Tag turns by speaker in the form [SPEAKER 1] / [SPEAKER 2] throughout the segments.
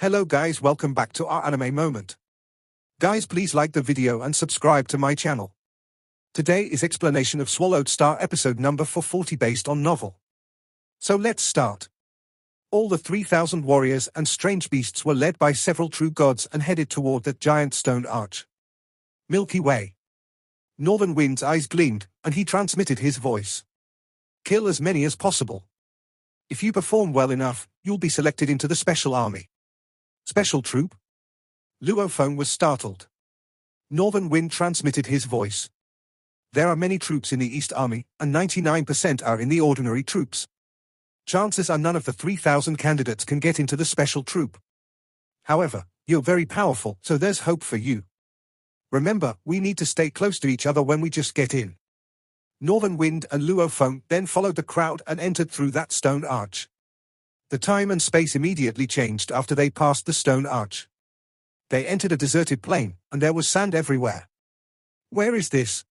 [SPEAKER 1] Hello guys, welcome back to our anime moment. Guys, please like the video and subscribe to my channel. Today is explanation of Swallowed Star episode number 440 based on novel. So let's start. All the 3,000 warriors and strange beasts were led by several true gods and headed toward that giant stone arch. Milky Way. Northern Wind's eyes gleamed, and he transmitted his voice. Kill as many as possible. If you perform well enough, you'll be selected into the special army. Special troop? Luophone was startled. Northern Wind transmitted his voice. There are many troops in the East Army, and 99% are in the ordinary troops. Chances are none of the 3,000 candidates can get into the special troop. However, you're very powerful, so there's hope for you. Remember, we need to stay close to each other when we just get in. Northern Wind and Luophone then followed the crowd and entered through that stone arch. The time and space immediately changed after they passed the stone arch. They entered a deserted plain, and there was sand everywhere. Where is this?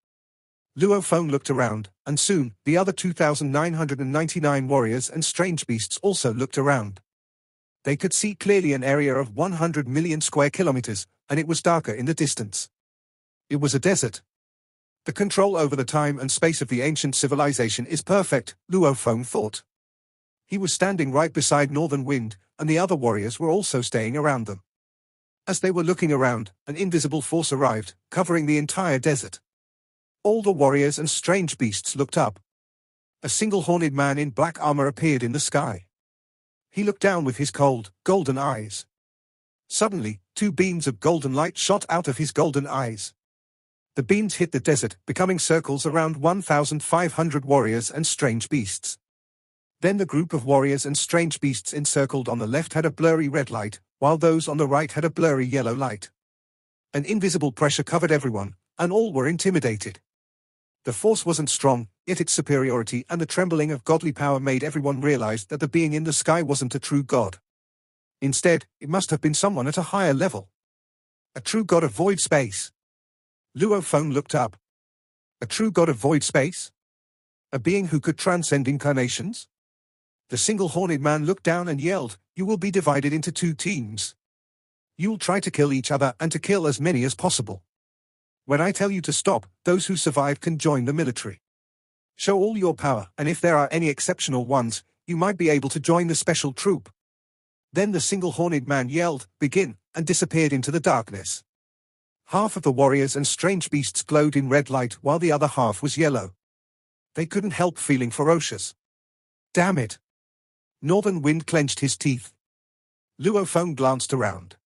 [SPEAKER 1] Luophone looked around, and soon, the other 2,999 warriors and strange beasts also looked around. They could see clearly an area of 100 million square kilometers, and it was darker in the distance. It was a desert. The control over the time and space of the ancient civilization is perfect, Luophone thought. He was standing right beside Northern Wind, and the other warriors were also staying around them. As they were looking around, an invisible force arrived, covering the entire desert. All the warriors and strange beasts looked up. A single horned man in black armor appeared in the sky. He looked down with his cold, golden eyes. Suddenly, two beams of golden light shot out of his golden eyes. The beams hit the desert, becoming circles around 1,500 warriors and strange beasts. Then the group of warriors and strange beasts encircled on the left had a blurry red light, while those on the right had a blurry yellow light. An invisible pressure covered everyone, and all were intimidated. The force wasn't strong, yet its superiority and the trembling of godly power made everyone realize that the being in the sky wasn't a true god. Instead, it must have been someone at a higher level. A true god of void space. Luophone looked up. A true god of void space? A being who could transcend incarnations? The single horned man looked down and yelled, "You will be divided into two teams. You'll try to kill each other and to kill as many as possible. When I tell you to stop, those who survive can join the military. Show all your power, and if there are any exceptional ones, you might be able to join the special troop." Then the single horned man yelled, "Begin," and disappeared into the darkness. Half of the warriors and strange beasts glowed in red light while the other half was yellow. They couldn't help feeling ferocious. Damn it! Northern Wind clenched his teeth. Luophone glanced around.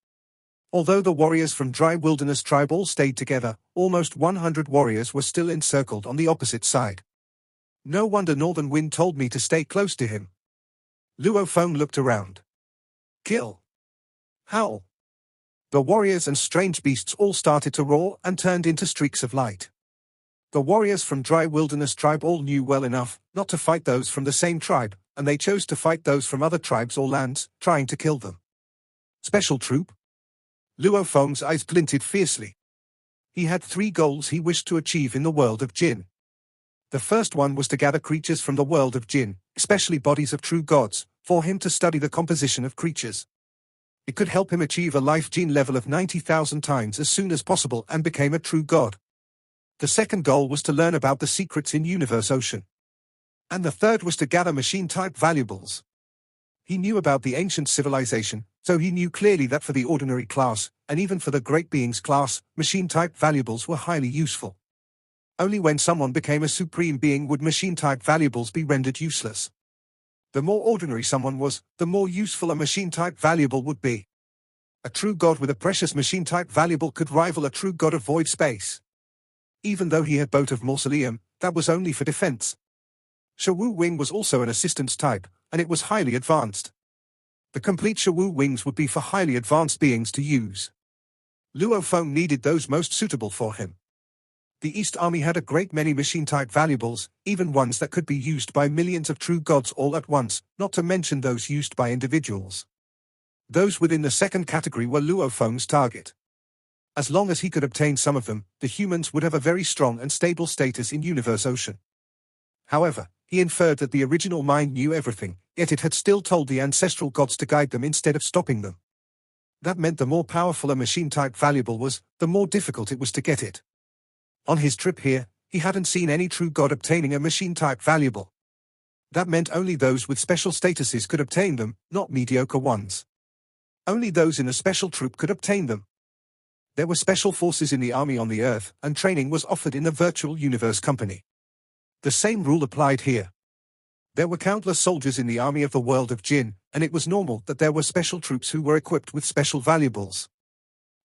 [SPEAKER 1] Although the warriors from Dry Wilderness tribe all stayed together, almost 100 warriors were still encircled on the opposite side. No wonder Northern Wind told me to stay close to him. Luophone looked around. Kill! Howl! The warriors and strange beasts all started to roar and turned into streaks of light. The warriors from Dry Wilderness tribe all knew well enough not to fight those from the same tribe, and they chose to fight those from other tribes or lands, trying to kill them. Special troop? Luophone's eyes glinted fiercely. He had 3 goals he wished to achieve in the world of Jinn. The first one was to gather creatures from the world of Jinn, especially bodies of true gods, for him to study the composition of creatures. It could help him achieve a life gene level of 90,000 times as soon as possible and become a true god. The second goal was to learn about the secrets in Universe Ocean. And the third was to gather machine-type valuables. He knew about the ancient civilization, so he knew clearly that for the ordinary class, and even for the great beings class, machine-type valuables were highly useful. Only when someone became a supreme being would machine-type valuables be rendered useless. The more ordinary someone was, the more useful a machine-type valuable would be. A true god with a precious machine-type valuable could rival a true god of void space. Even though he had Boat of Mausoleum, that was only for defense. Shawu Wing was also an assistance type, and it was highly advanced. The complete Shawu Wings would be for highly advanced beings to use. Luophone needed those most suitable for him. The East Army had a great many machine-type valuables, even ones that could be used by millions of true gods all at once, not to mention those used by individuals. Those within the second category were Luophone's target. As long as he could obtain some of them, the humans would have a very strong and stable status in Universe Ocean. However, he inferred that the original mind knew everything, yet it had still told the ancestral gods to guide them instead of stopping them. That meant the more powerful a machine-type valuable was, the more difficult it was to get it. On his trip here, he hadn't seen any true god obtaining a machine-type valuable. That meant only those with special statuses could obtain them, not mediocre ones. Only those in a special troop could obtain them. There were special forces in the army on the Earth, and training was offered in the virtual universe company. The same rule applied here. There were countless soldiers in the army of the world of Jinn, and it was normal that there were special troops who were equipped with special valuables.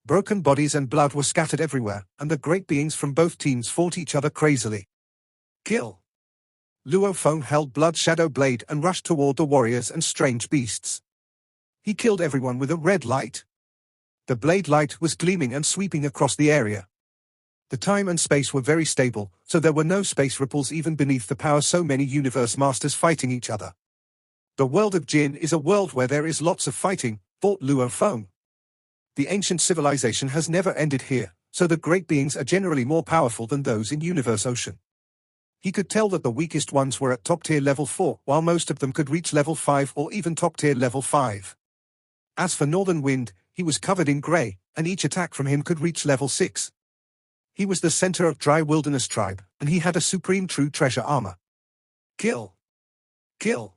[SPEAKER 1] Broken bodies and blood were scattered everywhere, and the great beings from both teams fought each other crazily. Kill. Luo Feng held Blood Shadow Blade and rushed toward the warriors and strange beasts. He killed everyone with a red light. The blade light was gleaming and sweeping across the area. The time and space were very stable, so there were no space ripples even beneath the power so many universe masters fighting each other. The world of Jinn is a world where there is lots of fighting, thought Luo Feng. The ancient civilization has never ended here, so the great beings are generally more powerful than those in Universe Ocean. He could tell that the weakest ones were at top-tier level 4, while most of them could reach level 5 or even top-tier level 5. As for Northern Wind, he was covered in grey, and each attack from him could reach level 6. He was the center of Dry Wilderness tribe, and he had a supreme true treasure armor. Kill. Kill.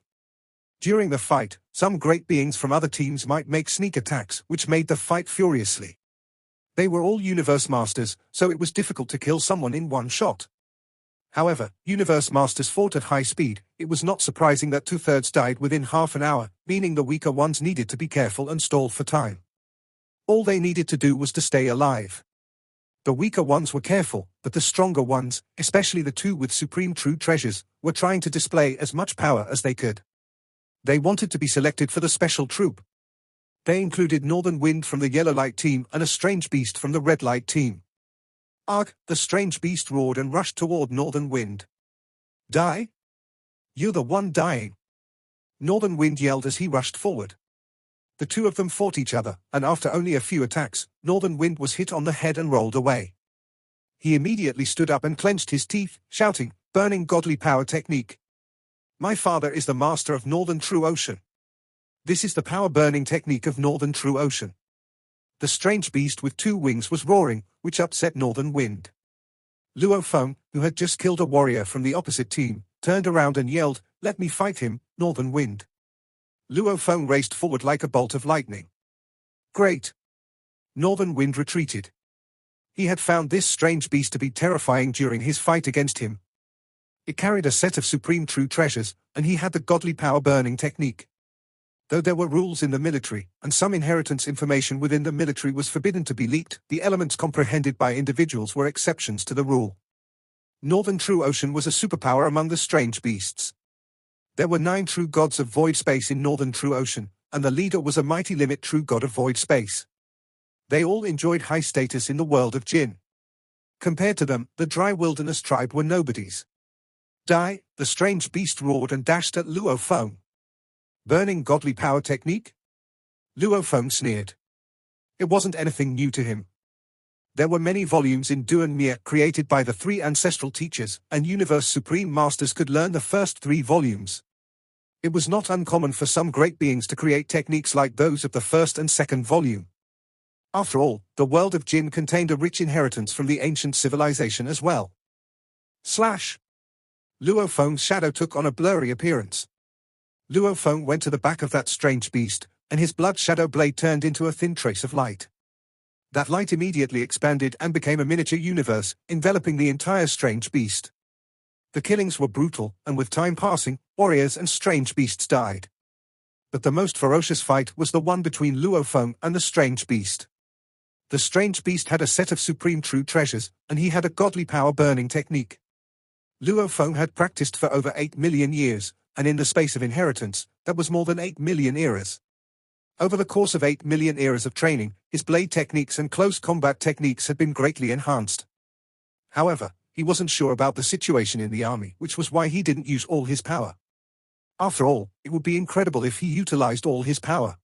[SPEAKER 1] During the fight, some great beings from other teams might make sneak attacks, which made the fight furiously. They were all Universe Masters, so it was difficult to kill someone in one shot. However, Universe Masters fought at high speed. It was not surprising that 2/3 died within half an hour, meaning the weaker ones needed to be careful and stall for time. All they needed to do was to stay alive. The weaker ones were careful, but the stronger ones, especially the two with supreme true treasures, were trying to display as much power as they could. They wanted to be selected for the special troop. They included Northern Wind from the Yellow Light team and a Strange Beast from the Red Light team. Arg, the Strange Beast roared and rushed toward Northern Wind. Die? You're the one dying. Northern Wind yelled as he rushed forward. The two of them fought each other, and after only a few attacks, Northern Wind was hit on the head and rolled away. He immediately stood up and clenched his teeth, shouting, "Burning Godly Power Technique. My father is the master of Northern True Ocean. This is the power-burning technique of Northern True Ocean." The Strange Beast with 2 wings was roaring, which upset Northern Wind. Luo Feng, who had just killed a warrior from the opposite team, turned around and yelled, "Let me fight him, Northern Wind." Luo Feng raced forward like a bolt of lightning. Great! Northern Wind retreated. He had found this strange beast to be terrifying during his fight against him. It carried a set of supreme true treasures, and he had the godly power-burning technique. Though there were rules in the military, and some inheritance information within the military was forbidden to be leaked, the elements comprehended by individuals were exceptions to the rule. Northern True Ocean was a superpower among the strange beasts. There were 9 true gods of void space in Northern True Ocean, and the leader was a mighty limit true god of void space. They all enjoyed high status in the world of Jinn. Compared to them, the Dry Wilderness tribe were nobodies. Die, the strange beast roared and dashed at Luo Feng. Burning Godly Power Technique? Luo Feng sneered. It wasn't anything new to him. There were many volumes in Duan Mia created by the 3 ancestral teachers, and Universe Supreme Masters could learn the first 3 volumes. It was not uncommon for some great beings to create techniques like those of the first and second volume. After all, the world of Jinn contained a rich inheritance from the ancient civilization as well. Slash! Luo Feng's shadow took on a blurry appearance. Luo Feng went to the back of that strange beast, and his blood shadow blade turned into a thin trace of light. That light immediately expanded and became a miniature universe, enveloping the entire strange beast. The killings were brutal, and with time passing, warriors and strange beasts died. But the most ferocious fight was the one between Luo Feng and the strange beast. The strange beast had a set of supreme true treasures, and he had a godly power-burning technique. Luo Feng had practiced for over 8 million years, and in the space of inheritance, that was more than 8 million eras. Over the course of 8 million eras of training, his blade techniques and close combat techniques had been greatly enhanced. However, he wasn't sure about the situation in the army, which was why he didn't use all his power. After all, it would be incredible if he utilized all his power.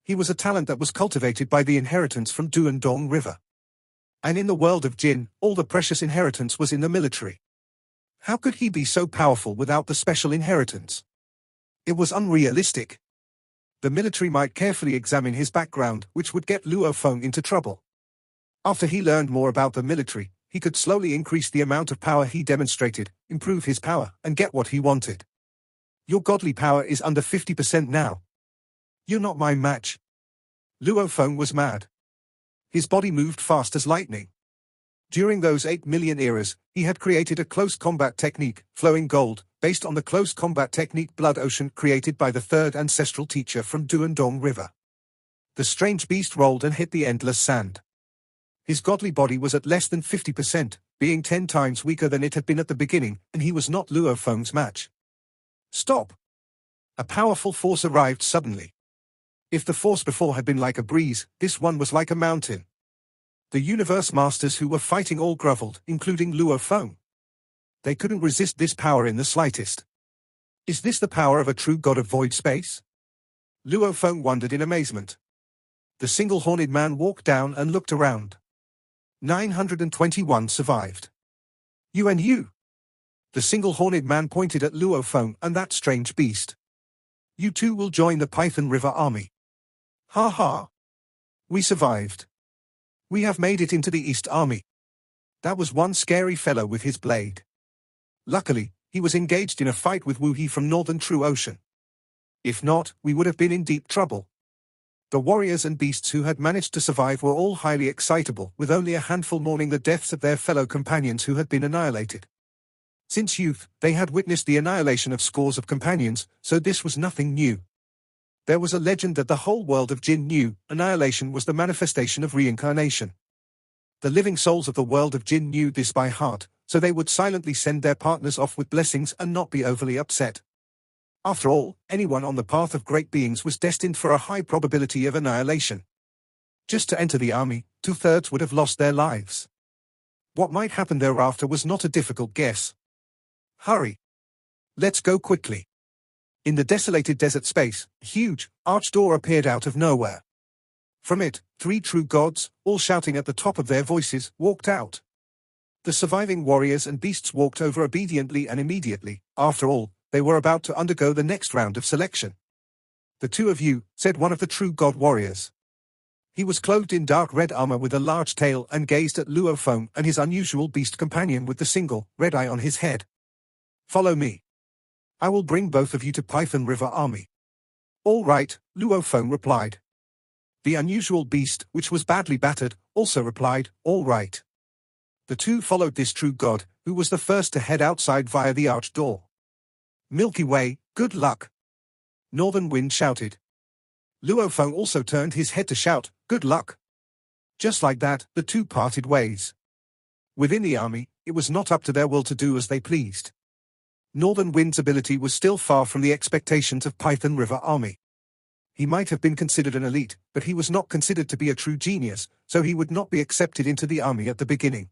[SPEAKER 1] He was a talent that was cultivated by the inheritance from Duan Dong River. And in the world of Jinn, all the precious inheritance was in the military. How could he be so powerful without the special inheritance? It was unrealistic. The military might carefully examine his background, which would get Luo Feng into trouble. After he learned more about the military, he could slowly increase the amount of power he demonstrated, improve his power, and get what he wanted. Your godly power is under 50% now. You're not my match. Luo Feng was mad. His body moved fast as lightning. During those 8 million eras, he had created a close combat technique, flowing gold, based on the close combat technique Blood Ocean created by the third ancestral teacher from Duandong River. The strange beast rolled and hit the endless sand. His godly body was at less than 50%, being 10 times weaker than it had been at the beginning, and he was not Luo Feng's match. Stop! A powerful force arrived suddenly. If the force before had been like a breeze, this one was like a mountain. The universe masters who were fighting all groveled, including Luo Feng. They couldn't resist this power in the slightest. Is this the power of a true god of void space? Luo Feng wondered in amazement. The single-horned man walked down and looked around. 921 survived. You and you. The single-horned man pointed at Luo Feng and that strange beast. You two will join the Python River army. Ha ha. We survived. We have made it into the East Army. That was one scary fellow with his blade. Luckily, he was engaged in a fight with Wu He from Northern True Ocean. If not, we would have been in deep trouble. The warriors and beasts who had managed to survive were all highly excitable, with only a handful mourning the deaths of their fellow companions who had been annihilated. Since youth, they had witnessed the annihilation of scores of companions, so this was nothing new. There was a legend that the whole world of Jin knew annihilation was the manifestation of reincarnation. The living souls of the world of Jin knew this by heart, so they would silently send their partners off with blessings and not be overly upset. After all, anyone on the path of great beings was destined for a high probability of annihilation. Just to enter the army, 2/3 would have lost their lives. What might happen thereafter was not a difficult guess. Hurry! Let's go quickly. In the desolated desert space, a huge, arched door appeared out of nowhere. From it, 3 true gods, all shouting at the top of their voices, walked out. The surviving warriors and beasts walked over obediently and immediately. After all, they were about to undergo the next round of selection. The 2 of you, said one of the true god warriors. He was clothed in dark red armor with a large tail and gazed at Luo Feng and his unusual beast companion with the single, red eye on his head. Follow me. I will bring both of you to Python River Army. All right, Luo Feng replied. The unusual beast, which was badly battered, also replied, all right. The 2 followed this true god, who was the first to head outside via the arched door. Milky Way, good luck. Northern Wind shouted. Luo Feng also turned his head to shout, good luck. Just like that, the 2 parted ways. Within the army, it was not up to their will to do as they pleased. Northern Wind's ability was still far from the expectations of Python River Army. He might have been considered an elite, but he was not considered to be a true genius, so he would not be accepted into the army at the beginning.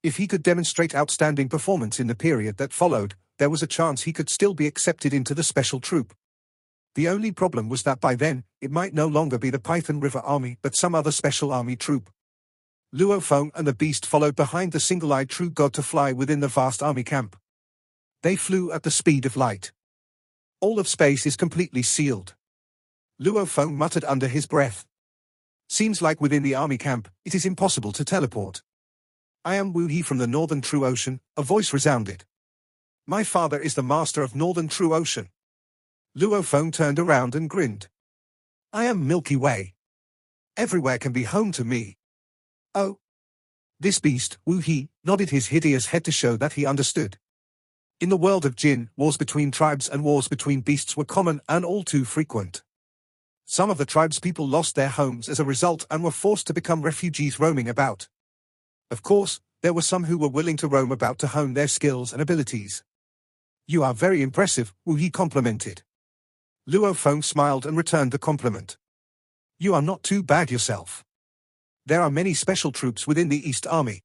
[SPEAKER 1] If he could demonstrate outstanding performance in the period that followed, there was a chance he could still be accepted into the special troop. The only problem was that by then, it might no longer be the Python River Army but some other special army troop. Luo Feng and the beast followed behind the single-eyed true god to fly within the vast army camp. They flew at the speed of light. All of space is completely sealed. Luo Feng muttered under his breath. Seems like within the army camp, it is impossible to teleport. I am Wu He from the Northern True Ocean, a voice resounded. My father is the master of Northern True Ocean. Luo Feng turned around and grinned. I am Milky Way. Everywhere can be home to me. Oh. This beast, Wu He, nodded his hideous head to show that he understood. In the world of Jin, wars between tribes and wars between beasts were common and all too frequent. Some of the tribe's people lost their homes as a result and were forced to become refugees roaming about. Of course, there were some who were willing to roam about to hone their skills and abilities. You are very impressive, Wu He complimented. Luo Feng smiled and returned the compliment. You are not too bad yourself. There are many special troops within the East Army.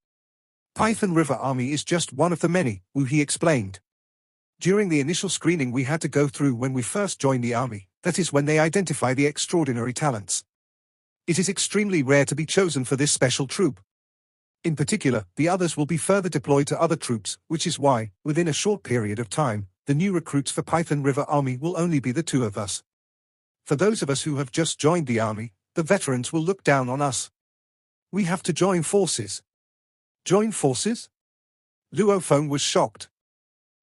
[SPEAKER 1] Python River Army is just one of the many, Wu He explained. During the initial screening we had to go through when we first joined the army, that is when they identify the extraordinary talents. It is extremely rare to be chosen for this special troop. In particular, the others will be further deployed to other troops, which is why, within a short period of time, the new recruits for Python River Army will only be the 2 of us. For those of us who have just joined the army, the veterans will look down on us. We have to join forces. Join forces? Luo Feng was shocked.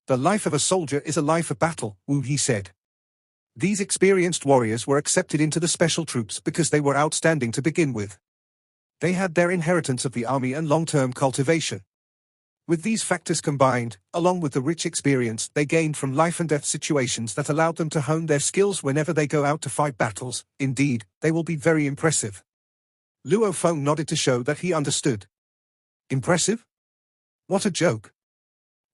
[SPEAKER 1] The life of a soldier is a life of battle, Wu He said. These experienced warriors were accepted into the special troops because they were outstanding to begin with. They had their inheritance of the army and long-term cultivation. With these factors combined, along with the rich experience they gained from life and death situations that allowed them to hone their skills whenever they go out to fight battles, indeed, they will be very impressive. Luo Feng nodded to show that he understood. Impressive? What a joke.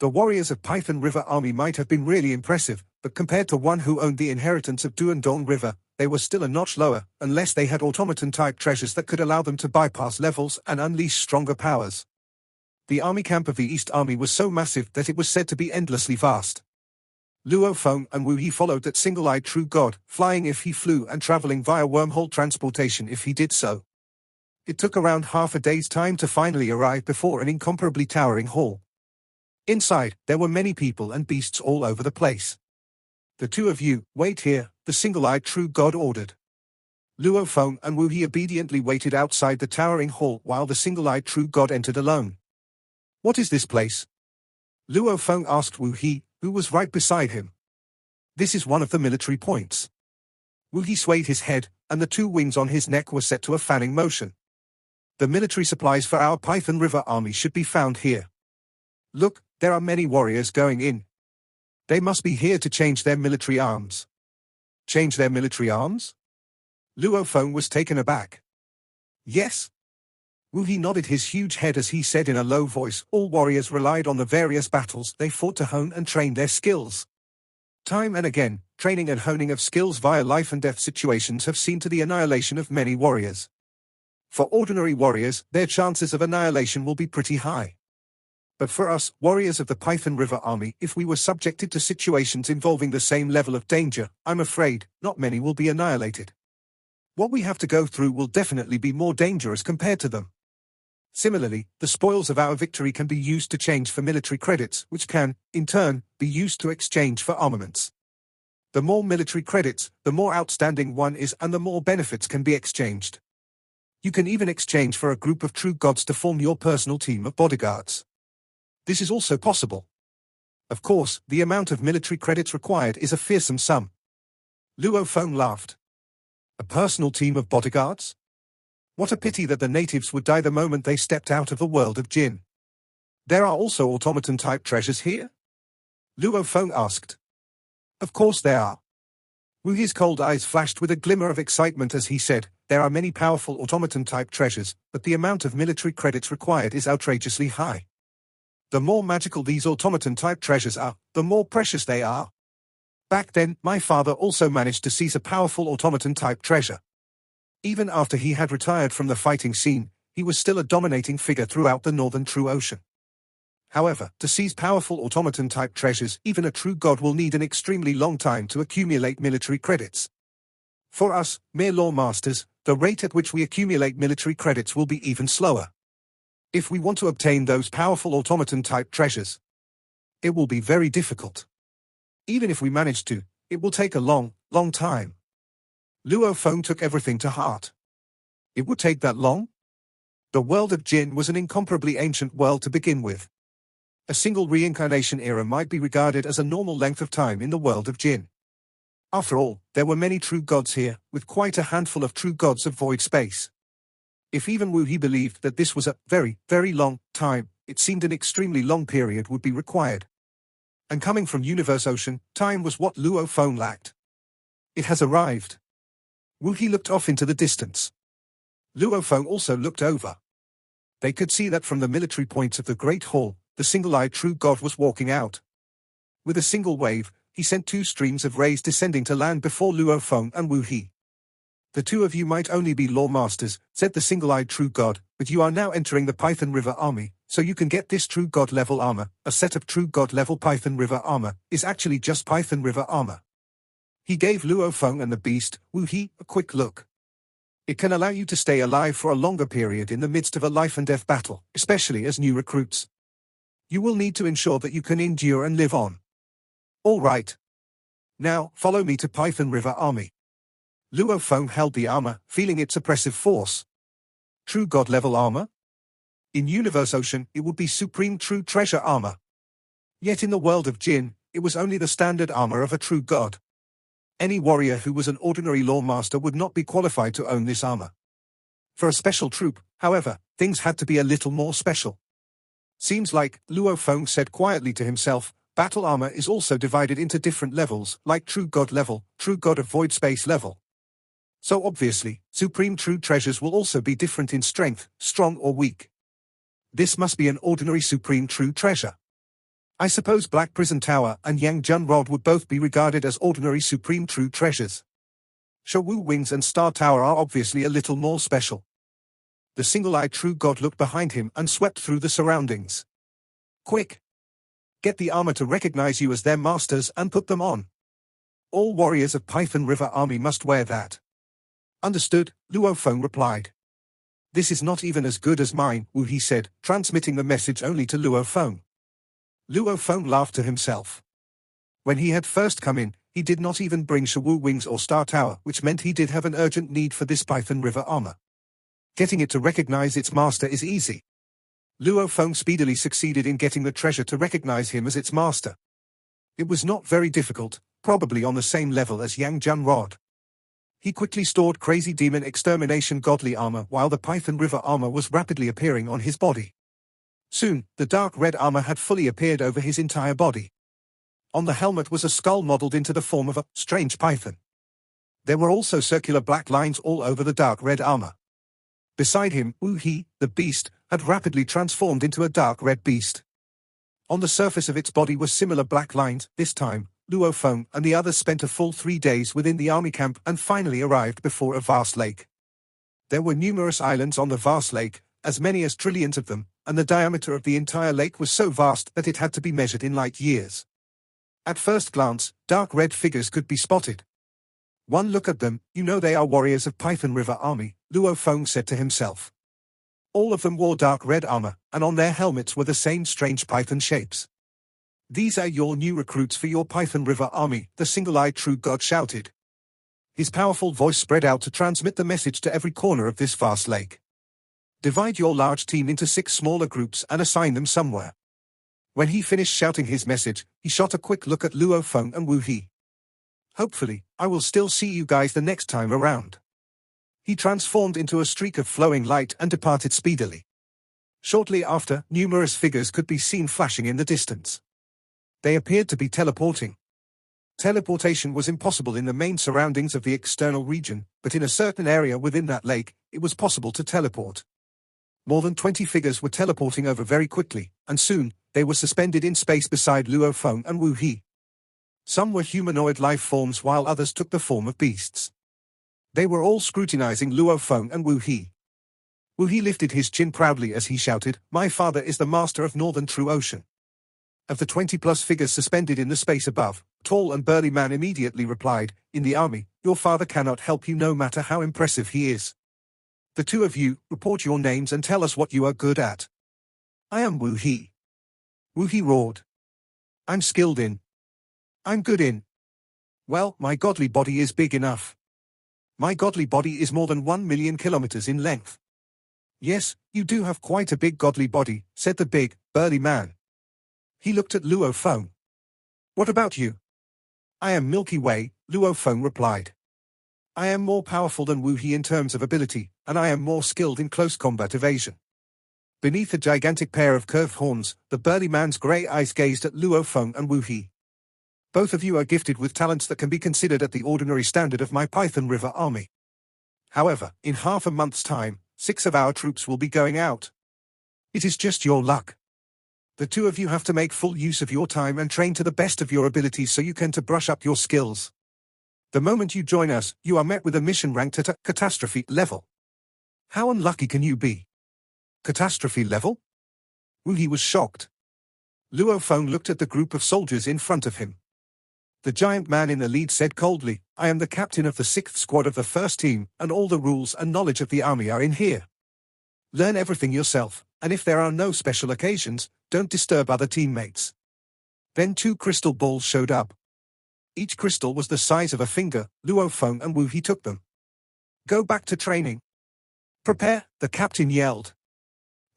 [SPEAKER 1] The warriors of Python River Army might have been really impressive, but compared to one who owned the inheritance of Duandong River, they were still a notch lower, unless they had automaton-type treasures that could allow them to bypass levels and unleash stronger powers. The army camp of the East Army was so massive that it was said to be endlessly vast. Luo Feng and Wu He followed that single-eyed true god, flying if he flew and traveling via wormhole transportation if he did so. It took around half a day's time to finally arrive before an incomparably towering hall. Inside, there were many people and beasts all over the place. The two of you, wait here, the single-eyed true god ordered. Luo Feng and Wu He obediently waited outside the towering hall while the single-eyed true god entered alone. What is this place? Luo Feng asked Wu He, who was right beside him. This is one of the military points. Wu He swayed his head, and the two wings on his neck were set to a fanning motion. The military supplies for our Python River Army should be found here. Look, there are many warriors going in. They must be here to change their military arms. Change their military arms? Luo Feng was taken aback. Yes. Wu He nodded his huge head as he said in a low voice, all warriors relied on the various battles they fought to hone and train their skills. Time and again, training and honing of skills via life and death situations have seen to the annihilation of many warriors. For ordinary warriors, their chances of annihilation will be pretty high. But for us, warriors of the Python River Army, if we were subjected to situations involving the same level of danger, I'm afraid, not many will be annihilated. What we have to go through will definitely be more dangerous compared to them. Similarly, the spoils of our victory can be used to change for military credits, which can, in turn, be used to exchange for armaments. The more military credits, the more outstanding one is and the more benefits can be exchanged. You can even exchange for a group of true gods to form your personal team of bodyguards. This is also possible. Of course, the amount of military credits required is a fearsome sum. Luo Feng laughed. A personal team of bodyguards? What a pity that the natives would die the moment they stepped out of the world of Jin. There are also automaton-type treasures here? Luo Feng asked. Of course there are. Wu He's cold eyes flashed with a glimmer of excitement as he said, there are many powerful automaton-type treasures, but the amount of military credits required is outrageously high. The more magical these automaton-type treasures are, the more precious they are. Back then, my father also managed to seize a powerful automaton-type treasure. Even after he had retired from the fighting scene, he was still a dominating figure throughout the northern True Ocean. However, to seize powerful automaton-type treasures, even a true god will need an extremely long time to accumulate military credits. For us, mere law masters, the rate at which we accumulate military credits will be even slower. If we want to obtain those powerful automaton-type treasures, it will be very difficult. Even if we manage to, it will take a long, long time. Luo Feng took everything to heart. It would take that long? The world of Jin was an incomparably ancient world to begin with. A single reincarnation era might be regarded as a normal length of time in the world of Jin. After all, there were many true gods here, with quite a handful of true gods of void space. If even Wu He believed that this was a very, very long time, it seemed an extremely long period would be required. And coming from Universe Ocean, time was what Luo Feng lacked. It has arrived. Wu He looked off into the distance. Luo Feng also looked over. They could see that from the military points of the Great Hall, the single-eyed true god was walking out. With a single wave, he sent two streams of rays descending to land before Luo Feng and Wu He. The two of you might only be law masters, said the single-eyed true god, but you are now entering the Python River Army, so you can get this true god level armor. A set of true god level Python River armor is actually just Python River armor. He gave Luo Feng and the beast, Wu He, a quick look. It can allow you to stay alive for a longer period in the midst of a life and death battle, especially as new recruits. You will need to ensure that you can endure and live on. All right. Now, follow me to Python River Army. Luo Feng held the armor, feeling its oppressive force. True god-level armor? In Universe Ocean, it would be supreme true treasure armor. Yet in the world of Jin, it was only the standard armor of a true god. Any warrior who was an ordinary lawmaster would not be qualified to own this armor. For a special troop, however, things had to be a little more special. Seems like, Luo Feng said quietly to himself, battle armor is also divided into different levels, like true god level, true god of void space level. So obviously, supreme true treasures will also be different in strength, strong or weak. This must be an ordinary supreme true treasure. I suppose Black Prison Tower and Yang Jun Rod would both be regarded as ordinary supreme true treasures. Shawu Wings and Star Tower are obviously a little more special. The single-eyed true god looked behind him and swept through the surroundings. Quick! Get the armor to recognize you as their masters and put them on. All warriors of Python River Army must wear that. Understood, Luo Feng replied. This is not even as good as mine, Wu He said, transmitting the message only to Luo Feng. Luo Feng laughed to himself. When he had first come in, he did not even bring Shawu Wings or Star Tower, which meant he did have an urgent need for this Python River armor. Getting it to recognize its master is easy. Luo Feng speedily succeeded in getting the treasure to recognize him as its master. It was not very difficult, probably on the same level as Yang Jun Rod. He quickly stored Crazy Demon Extermination Godly armor while the Python River armor was rapidly appearing on his body. Soon, the dark red armor had fully appeared over his entire body. On the helmet was a skull modeled into the form of a strange python. There were also circular black lines all over the dark red armor. Beside him, Wu He, the beast, had rapidly transformed into a dark red beast. On the surface of its body were similar black lines. This time, Luo Feng and the others spent a full 3 days within the army camp and finally arrived before a vast lake. There were numerous islands on the vast lake, as many as trillions of them, and the diameter of the entire lake was so vast that it had to be measured in light years. At first glance, dark red figures could be spotted. One look at them, you know they are warriors of Python River Army, Luo Feng said to himself. All of them wore dark red armor, and on their helmets were the same strange python shapes. These are your new recruits for your Python River Army, the single-eyed true god shouted. His powerful voice spread out to transmit the message to every corner of this vast lake. Divide your large team into 6 smaller groups and assign them somewhere. When he finished shouting his message, he shot a quick look at Luo Feng and Wu He. Hopefully, I will still see you guys the next time around. He transformed into a streak of flowing light and departed speedily. Shortly after, numerous figures could be seen flashing in the distance. They appeared to be teleporting. Teleportation was impossible in the main surroundings of the external region, but in a certain area within that lake, it was possible to teleport. More than 20 figures were teleporting over very quickly, and soon, they were suspended in space beside Luo Feng and Wu He. Some were humanoid life forms while others took the form of beasts. They were all scrutinizing Luo Feng and Wu He. Wu He lifted his chin proudly as he shouted, "My father is the master of Northern True Ocean." Of the 20-plus figures suspended in the space above, tall and burly man immediately replied, "In the army, your father cannot help you no matter how impressive he is. The 2 of you, report your names and tell us what you are good at." "I am Wu He." Wu He roared. "I'm skilled in. I'm good in. Well, my godly body is big enough. My godly body is more than 1 million kilometers in length." "Yes, you do have quite a big godly body," said the big, burly man. He looked at Luo Feng. "What about you?" "I am Milky Way," Luo Feng replied. "I am more powerful than Wu He in terms of ability, and I am more skilled in close combat evasion." Beneath a gigantic pair of curved horns, the burly man's grey eyes gazed at Luo Feng and Wu He. "Both of you are gifted with talents that can be considered at the ordinary standard of my Python River Army. However, in half a month's time, 6 of our troops will be going out. It is just your luck. The 2 of you have to make full use of your time and train to the best of your abilities so you can to brush up your skills. The moment you join us, you are met with a mission ranked at a Catastrophe level. How unlucky can you be? Catastrophe level?" Wu He was shocked. Luo Feng looked at the group of soldiers in front of him. The giant man in the lead said coldly, "I am the captain of the 6th squad of the 1st team, and all the rules and knowledge of the army are in here. Learn everything yourself, and if there are no special occasions, don't disturb other teammates." Then 2 crystal balls showed up. Each crystal was the size of a finger. Luo Feng and Wu He took them. Go back to training. Prepare, the captain yelled.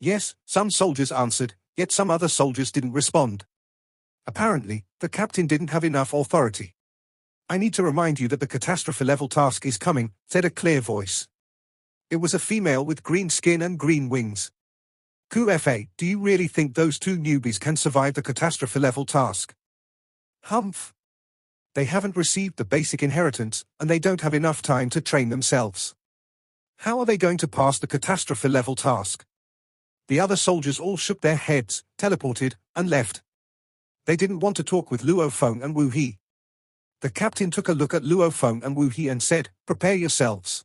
[SPEAKER 1] Yes, some soldiers answered, yet some other soldiers didn't respond. Apparently, the captain didn't have enough authority. I need to remind you that the catastrophe level task is coming, said a clear voice. It was a female with green skin and green wings. QFA, do you really think those two newbies can survive the catastrophe level task? Humph. They haven't received the basic inheritance, and they don't have enough time to train themselves. How are they going to pass the catastrophe level task? The other soldiers all shook their heads, teleported, and left. They didn't want to talk with Luo Feng and Wu He. The captain took a look at Luo Feng and Wu He and said, prepare yourselves.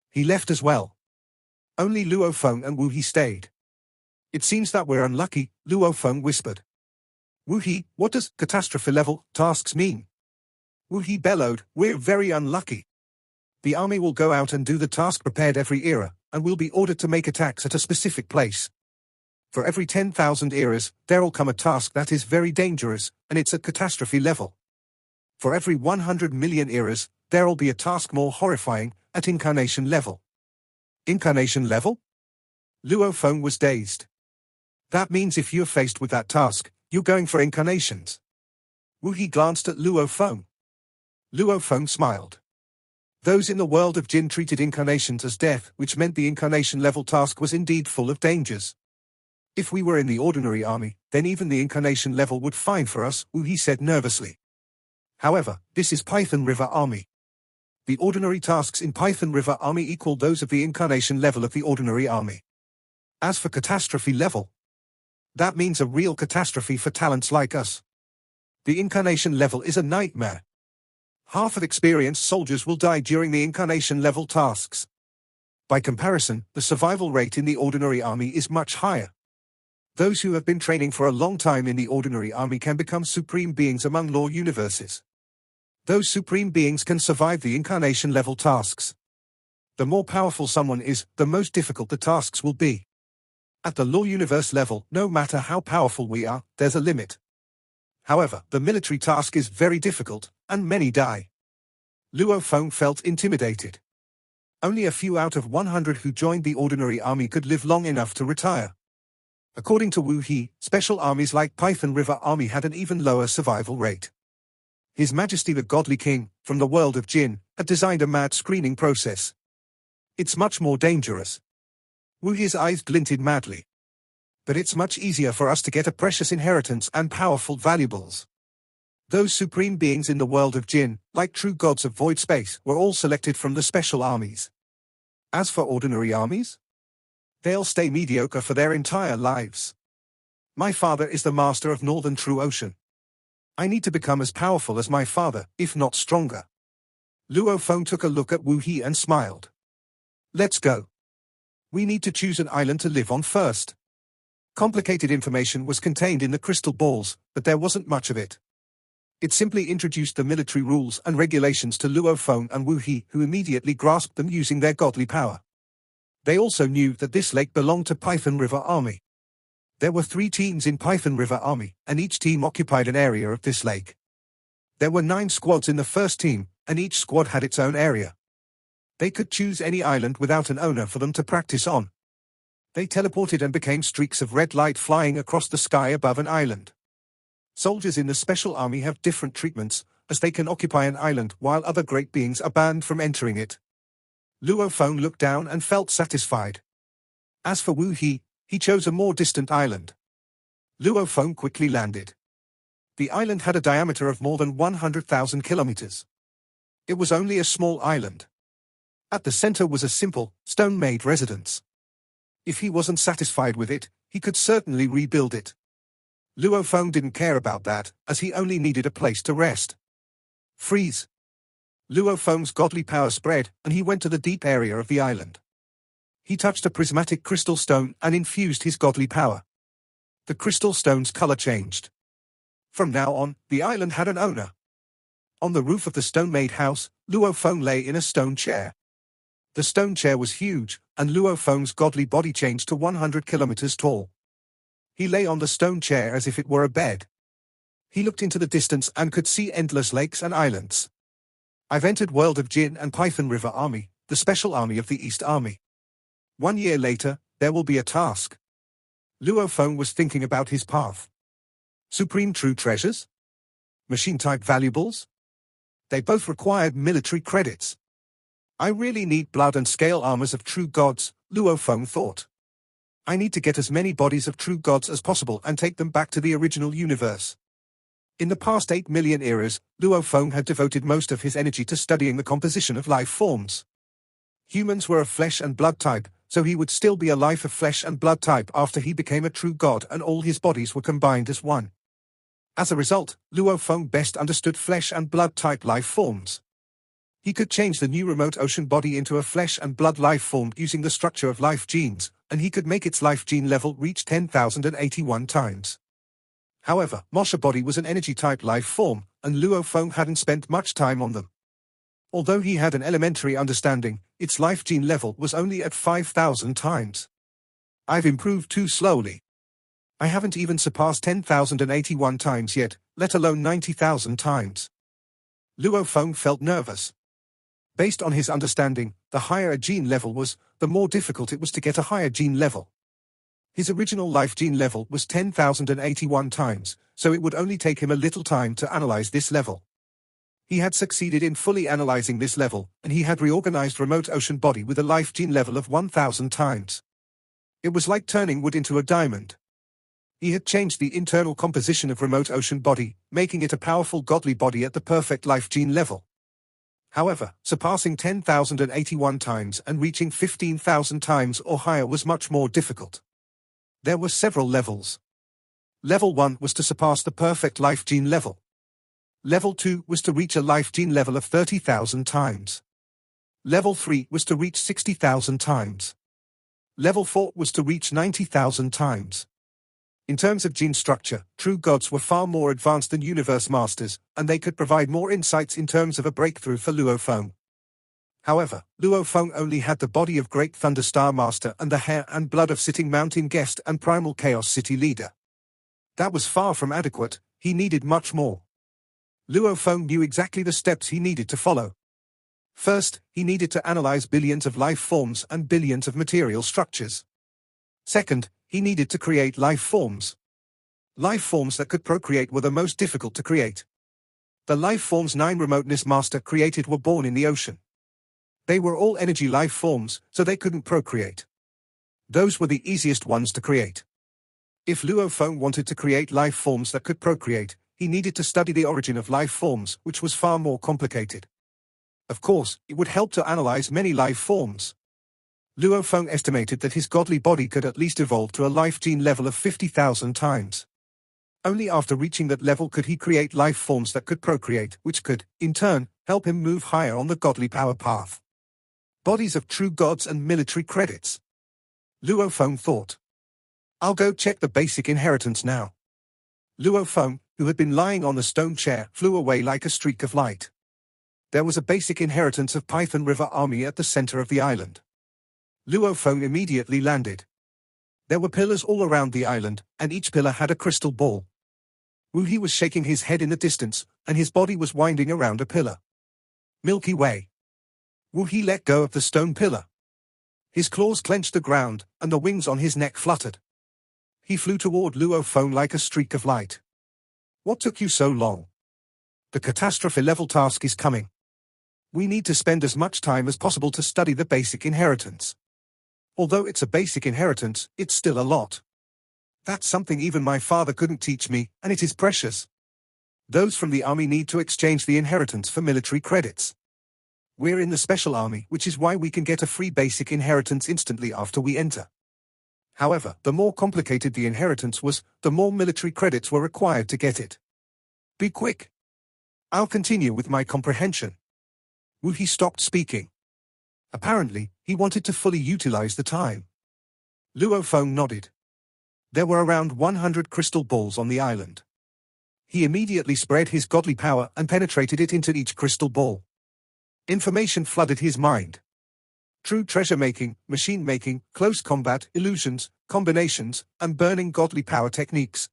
[SPEAKER 1] He left as well. Only Luo Feng and Wu He stayed. It seems that we're unlucky, Luo Feng whispered. Wu He, what does catastrophe level tasks mean? Wu He bellowed, we're very unlucky. The army will go out and do the task prepared every era, and will be ordered to make attacks at a specific place. For every 10,000 eras, there'll come a task that is very dangerous, and it's at catastrophe level. For every 100 million eras, there'll be a task more horrifying, at incarnation level. Incarnation level? Luo Feng was dazed. That means if you're faced with that task, you're going for incarnations. Wu He glanced at Luo Feng. Luo Feng smiled. Those in the world of Jin treated incarnations as death, which meant the incarnation level task was indeed full of dangers. If we were in the ordinary army, then even the incarnation level would fine for us, Wu He said nervously. However, this is Python River Army. The ordinary tasks in Python River Army equal those of the incarnation level of the ordinary army. As for catastrophe level, that means a real catastrophe for talents like us. The incarnation level is a nightmare. Half of experienced soldiers will die during the incarnation level tasks. By comparison, the survival rate in the ordinary army is much higher. Those who have been training for a long time in the ordinary army can become supreme beings among law universes. Those supreme beings can survive the incarnation level tasks. The more powerful someone is, the most difficult the tasks will be. At the law universe level, no matter how powerful we are, there's a limit. However, the military task is very difficult, and many die. Luo Feng felt intimidated. Only a few out of 100 who joined the ordinary army could live long enough to retire. According to Wu He, special armies like Python River Army had an even lower survival rate. His Majesty the Godly King, from the world of Jin, had designed a mad screening process. It's much more dangerous. Wu He's eyes glinted madly. But it's much easier for us to get a precious inheritance and powerful valuables. Those supreme beings in the world of Jin, like true gods of void space, were all selected from the special armies. As for ordinary armies, they'll stay mediocre for their entire lives. My father is the master of Northern True Ocean. I need to become as powerful as my father, if not stronger. Luo Feng took a look at Wu He and smiled. Let's go. We need to choose an island to live on first. Complicated information was contained in the crystal balls, but there wasn't much of it. It simply introduced the military rules and regulations to Luo Feng and Wu He, who immediately grasped them using their godly power. They also knew that this lake belonged to Python River Army. There were 3 teams in Python River Army, and each team occupied an area of this lake. There were 9 squads in the first team, and each squad had its own area. They could choose any island without an owner for them to practice on. They teleported and became streaks of red light flying across the sky above an island. Soldiers in the special army have different treatments, as they can occupy an island while other great beings are banned from entering it. Luo Feng looked down and felt satisfied. As for Wu He, he chose a more distant island. Luo Feng quickly landed. The island had a diameter of more than 100,000 kilometers. It was only a small island. At the center was a simple, stone-made residence. If he wasn't satisfied with it, he could certainly rebuild it. Luo Feng didn't care about that, as he only needed a place to rest. Freeze. Luo Feng's godly power spread, and he went to the deep area of the island. He touched a prismatic crystal stone and infused his godly power. The crystal stone's color changed. From now on, the island had an owner. On the roof of the stone-made house, Luo Feng lay in a stone chair. The stone chair was huge, and Luo Feng's godly body changed to 100 kilometers tall. He lay on the stone chair as if it were a bed. He looked into the distance and could see endless lakes and islands. I've entered world of Jin and Python River Army, the special army of the East Army. 1 year later, there will be a task. Luo Feng was thinking about his path. Supreme true treasures? Machine-type valuables? They both required military credits. I really need blood and scale armors of true gods, Luo Feng thought. I need to get as many bodies of true gods as possible and take them back to the original universe. In the past 8 million eras, Luo Feng had devoted most of his energy to studying the composition of life forms. Humans were of flesh and blood type, so he would still be a life of flesh and blood type after he became a true god and all his bodies were combined as one. As a result, Luo Feng best understood flesh and blood type life forms. He could change the new remote ocean body into a flesh and blood life form using the structure of life genes, and he could make its life gene level reach 10,081 times. However, Mosha body was an energy-type life form, and Luo Feng hadn't spent much time on them. Although he had an elementary understanding, its life gene level was only at 5,000 times. I've improved too slowly. I haven't even surpassed 10,081 times yet, let alone 90,000 times. Luo Feng felt nervous. Based on his understanding, the higher a gene level was, the more difficult it was to get a higher gene level. His original life gene level was 10,081 times, so it would only take him a little time to analyze this level. He had succeeded in fully analyzing this level, and he had reorganized remote ocean body with a life gene level of 1,000 times. It was like turning wood into a diamond. He had changed the internal composition of remote ocean body, making it a powerful godly body at the perfect life gene level. However, surpassing 10,081 times and reaching 15,000 times or higher was much more difficult. There were several levels. Level 1 was to surpass the perfect life gene level. Level 2 was to reach a life gene level of 30,000 times. Level 3 was to reach 60,000 times. Level 4 was to reach 90,000 times. In terms of gene structure, true gods were far more advanced than universe masters, and they could provide more insights in terms of a breakthrough for Luo Feng. However, Luo Feng only had the body of Great Thunder Star Master and the hair and blood of Sitting Mountain Guest and Primal Chaos City Leader. That was far from adequate, he needed much more. Luo Feng knew exactly the steps he needed to follow. First, he needed to analyze billions of life forms and billions of material structures. Second, he needed to create life forms. Life forms that could procreate were the most difficult to create. The life forms 9 Remoteness Master created were born in the ocean. They were all energy life forms, so they couldn't procreate. Those were the easiest ones to create. If Luo Feng wanted to create life forms that could procreate, he needed to study the origin of life forms, which was far more complicated. Of course, it would help to analyze many life forms. Luo Feng estimated that his godly body could at least evolve to a life gene level of 50,000 times. Only after reaching that level could he create life forms that could procreate, which could, in turn, help him move higher on the godly power path. Bodies of true gods and military credits. Luo Feng thought. I'll go check the basic inheritance now. Luo Feng, who had been lying on the stone chair, flew away like a streak of light. There was a basic inheritance of Python River Army at the center of the island. Luo Feng immediately landed. There were pillars all around the island, and each pillar had a crystal ball. Wu He was shaking his head in the distance, and his body was winding around a pillar. Milky Way. Wu He let go of the stone pillar. His claws clenched the ground, and the wings on his neck fluttered. He flew toward Luo Feng like a streak of light. What took you so long? The catastrophe level task is coming. We need to spend as much time as possible to study the basic inheritance. Although it's a basic inheritance, it's still a lot. That's something even my father couldn't teach me, and it is precious. Those from the army need to exchange the inheritance for military credits. We're in the special army, which is why we can get a free basic inheritance instantly after we enter. However, the more complicated the inheritance was, the more military credits were required to get it. Be quick. I'll continue with my comprehension. Wu He stopped speaking. Apparently, he wanted to fully utilize the time. Luo Feng nodded. There were around 100 crystal balls on the island. He immediately spread his godly power and penetrated it into each crystal ball. Information flooded his mind. True treasure making, machine making, close combat, illusions, combinations, and burning godly power techniques.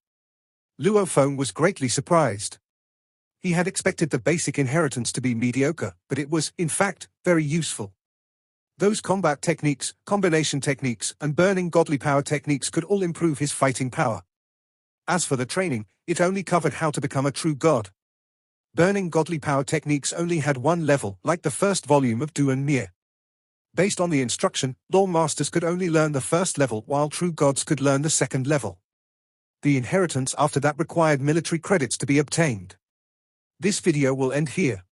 [SPEAKER 1] Luo Feng was greatly surprised. He had expected the basic inheritance to be mediocre, but it was, in fact, very useful. Those combat techniques, combination techniques, and burning godly power techniques could all improve his fighting power. As for the training, it only covered how to become a true god. Burning godly power techniques only had one level, like the first volume of Du and Mir. Based on the instruction, law masters could only learn the first level while true gods could learn the second level. The inheritance after that required military credits to be obtained. This video will end here.